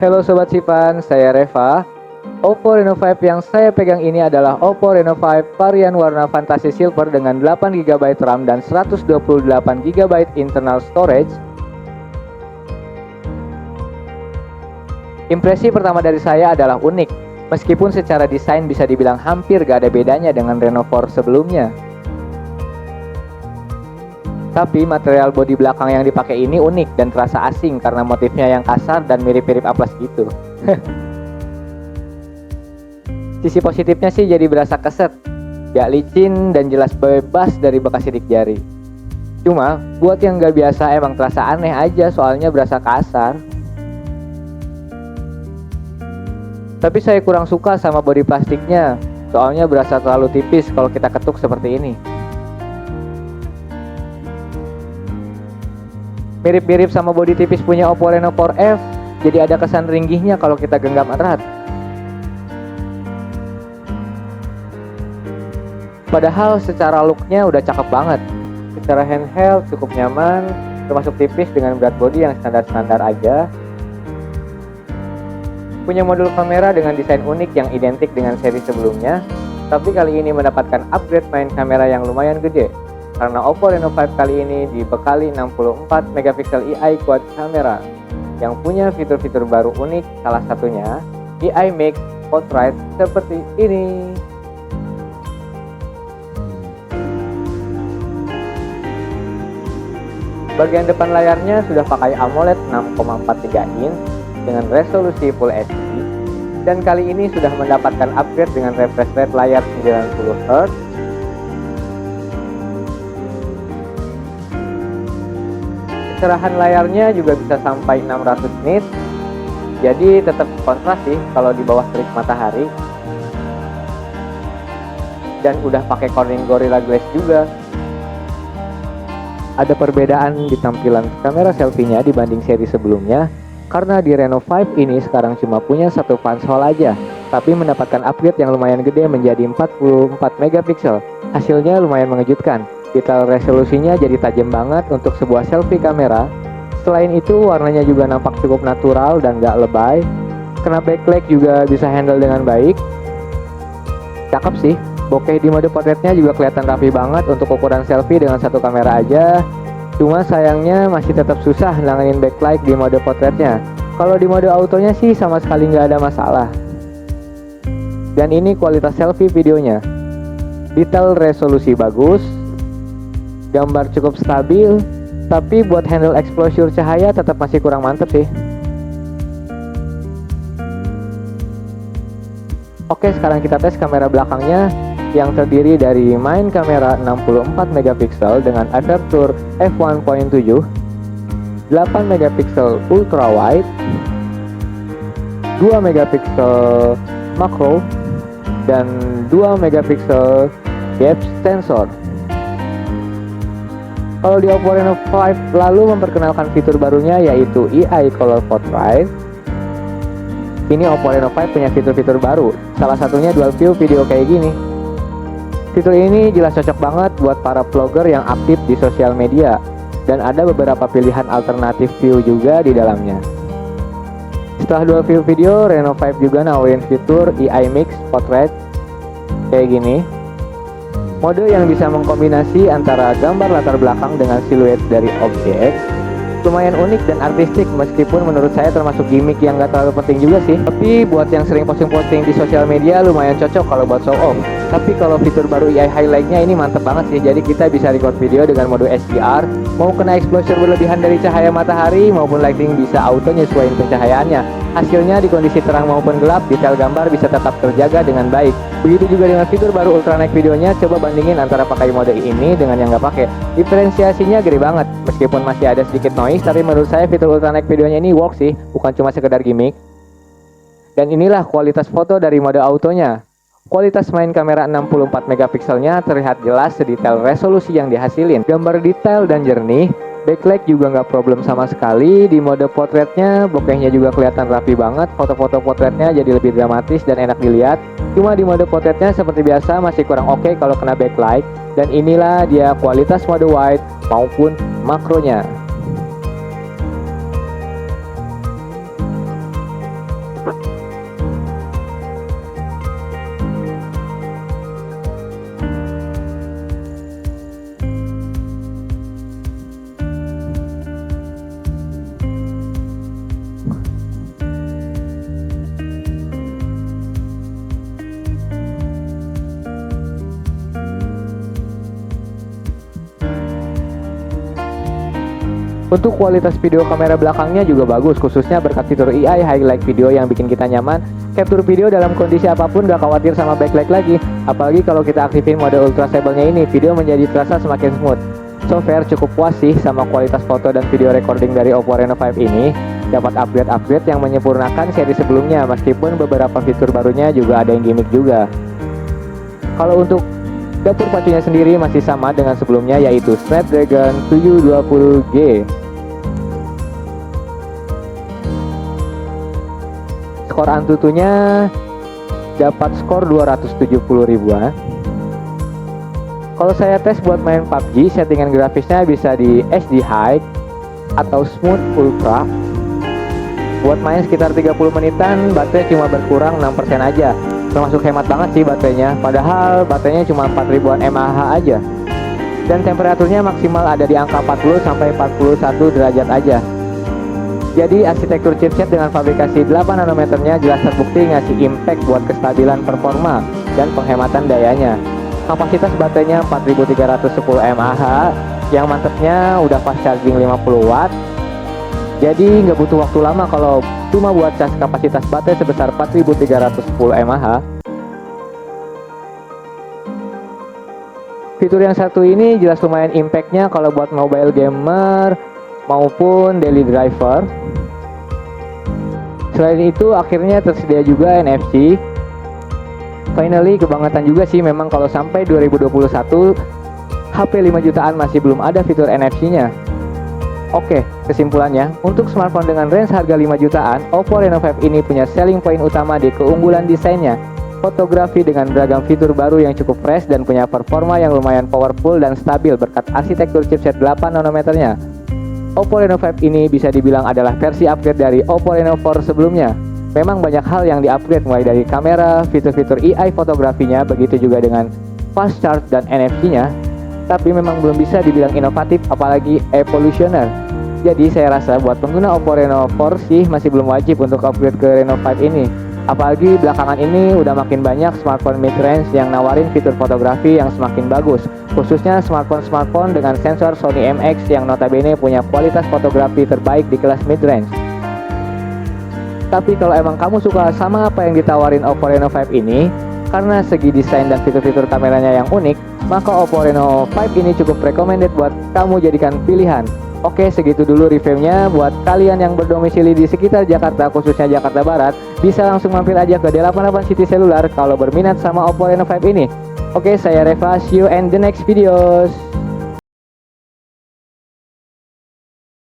Halo Sobat Sipan, saya Reva. Oppo Reno 5 yang saya pegang ini adalah Oppo Reno 5 varian warna Fantasy Silver dengan 8GB RAM dan 128GB internal storage. Impresi pertama dari saya adalah unik, meskipun secara desain bisa dibilang hampir gak ada bedanya dengan Reno 4 sebelumnya. Tapi material bodi belakang yang dipakai ini unik dan terasa asing karena motifnya yang kasar dan mirip-mirip amplas gitu. Sisi positifnya sih jadi berasa keset, gak licin dan jelas bebas dari bekas sidik jari. Cuma buat yang gak biasa emang terasa aneh aja soalnya berasa kasar. Tapi saya kurang suka sama bodi plastiknya, soalnya berasa terlalu tipis kalau kita ketuk seperti ini. Mirip-mirip sama bodi tipis punya Oppo Reno 4F, jadi ada kesan ringgihnya kalau kita genggam erat. Padahal secara looknya udah cakep banget. Secara handheld cukup nyaman, termasuk tipis dengan berat bodi yang standar-standar aja. Punya modul kamera dengan desain unik yang identik dengan seri sebelumnya, tapi kali ini mendapatkan upgrade main kamera yang lumayan gede. Karena Oppo Reno 5 kali ini dibekali 64MP AI quad kamera yang punya fitur-fitur baru unik, salah satunya AI Mix Portrait seperti ini. Bagian depan layarnya sudah pakai AMOLED 6,43 inch dengan resolusi Full HD dan kali ini sudah mendapatkan upgrade dengan refresh rate layar 90Hz. Kecerahan layarnya juga bisa sampai 600 nits, jadi tetap kontras sih kalau di bawah terik matahari. Dan udah pakai Corning Gorilla Glass juga. Ada perbedaan di tampilan kamera selfie-nya dibanding seri sebelumnya, karena di Reno 5 ini sekarang cuma punya satu punch hole aja, tapi mendapatkan upgrade yang lumayan gede menjadi 44MP. Hasilnya lumayan mengejutkan. Detail resolusinya jadi tajam banget untuk sebuah selfie kamera. Selain itu warnanya juga nampak cukup natural dan gak lebay. Kena backlight juga bisa handle dengan baik. Cakep sih. Bokeh di mode portretnya juga kelihatan rapi banget untuk ukuran selfie dengan satu kamera aja. Cuma sayangnya masih tetap susah nanganin backlight di mode portretnya. Kalau di mode autonya sih sama sekali nggak ada masalah. Dan ini kualitas selfie videonya. Detail resolusi bagus, gambar cukup stabil, tapi buat handle exposure cahaya tetap masih kurang mantep sih. Oke, sekarang kita tes kamera belakangnya yang terdiri dari main kamera 64MP dengan aperture f1.7, 8MP ultra wide, 2MP makro, dan 2MP depth sensor. Kalau di Oppo Reno 5 lalu memperkenalkan fitur barunya yaitu AI Color Portrait. Kini Oppo Reno 5 punya fitur-fitur baru, salah satunya dual view video kayak gini. Fitur ini jelas cocok banget buat para vlogger yang aktif di sosial media, dan ada beberapa pilihan alternatif view juga di dalamnya. Setelah dual view video, Reno 5 juga nawarin fitur AI Mix Portrait kayak gini. Mode yang bisa mengkombinasi antara gambar latar belakang dengan siluet dari objek. Lumayan unik dan artistik meskipun menurut saya termasuk gimmick yang gak terlalu penting juga sih. Tapi buat yang sering posting-posting di sosial media lumayan cocok kalau buat show off. Tapi kalau fitur baru AI highlightnya ini mantep banget sih. Jadi kita bisa record video dengan mode HDR. Mau kena exposure berlebihan dari cahaya matahari maupun lighting bisa auto nyesuaiin pencahayaannya. Hasilnya di kondisi terang maupun gelap, detail gambar bisa tetap terjaga dengan baik. Begitu juga dengan fitur baru Ultra Night videonya, coba bandingin antara pakai mode ini dengan yang nggak pakai. Diferensiasinya gede banget, meskipun masih ada sedikit noise, tapi menurut saya fitur Ultra Night videonya ini work sih, bukan cuma sekedar gimmick. Dan inilah kualitas foto dari mode autonya. Kualitas main kamera 64MP-nya terlihat jelas sedetail resolusi yang dihasilin. Gambar detail dan jernih. Backlight juga nggak problem sama sekali. Di mode potretnya, bokehnya juga kelihatan rapi banget. Foto-foto potretnya jadi lebih dramatis dan enak dilihat. Cuma di mode potretnya seperti biasa masih kurang oke kalau kena backlight. Dan inilah dia kualitas mode wide maupun makronya. Untuk kualitas video kamera belakangnya juga bagus, khususnya berkat fitur AI Highlight Video yang bikin kita nyaman. Capture video dalam kondisi apapun gak khawatir sama backlight lagi. Apalagi kalau kita aktifin mode ultra stable-nya ini, video menjadi terasa semakin smooth. So far cukup puas sih sama kualitas foto dan video recording dari Oppo Reno 5 ini. Dapat upgrade-upgrade yang menyempurnakan seri sebelumnya, meskipun beberapa fitur barunya juga ada yang gimmick juga. Kalau untuk dapur pacunya sendiri masih sama dengan sebelumnya, yaitu Snapdragon 720G. Skor Antutunya dapat skor 270 ribuan. Kalau saya tes buat main PUBG, settingan grafisnya bisa di HD High atau Smooth Ultra. Buat main sekitar 30 menitan, baterai cuma berkurang 6% aja. Termasuk hemat banget sih baterainya, padahal baterainya cuma 4000-an mAh aja. Dan temperaturnya maksimal ada di angka 40 sampai 41 derajat aja. Jadi arsitektur chipset dengan fabrikasi 8 nanometernya jelas terbukti ngasih impact buat kestabilan performa dan penghematan dayanya. Kapasitas baterainya 4310 mAh, yang mantepnya udah fast charging 50 watt. Jadi nggak butuh waktu lama kalau cuma buat cas kapasitas baterai sebesar 4310 mAh. Fitur yang satu ini jelas lumayan impactnya kalau buat mobile gamer maupun daily driver. Selain itu akhirnya tersedia juga NFC. Finally kebangetan juga sih memang kalau sampai 2021 HP 5 jutaan masih belum ada fitur NFC-nya. Oke, kesimpulannya, untuk smartphone dengan range harga 5 jutaan, Oppo Reno 5 ini punya selling point utama di keunggulan desainnya, fotografi dengan beragam fitur baru yang cukup fresh dan punya performa yang lumayan powerful dan stabil berkat arsitektur chipset 8 nanometernya. Oppo Reno 5 ini bisa dibilang adalah versi upgrade dari Oppo Reno 4 sebelumnya. Memang banyak hal yang di-upgrade mulai dari kamera, fitur-fitur AI fotografinya, begitu juga dengan fast charge dan NFC-nya. Tapi memang belum bisa dibilang inovatif apalagi evolusioner. Jadi saya rasa buat pengguna Oppo Reno 4 sih masih belum wajib untuk upgrade ke Reno 5 ini. Apalagi belakangan ini udah makin banyak smartphone mid-range yang nawarin fitur fotografi yang semakin bagus, khususnya smartphone dengan sensor Sony MX yang notabene punya kualitas fotografi terbaik di kelas mid-range. Tapi kalau emang kamu suka sama apa yang ditawarin Oppo Reno 5 ini, karena segi desain dan fitur-fitur kameranya yang unik, maka Oppo Reno 5 ini cukup recommended buat kamu jadikan pilihan. Oke, segitu dulu reviewnya. Buat kalian yang berdomisili di sekitar Jakarta, khususnya Jakarta Barat, bisa langsung mampir aja ke 88 City Cellular kalau berminat sama Oppo Reno 5 ini. Oke, saya Reva, see you in the next videos.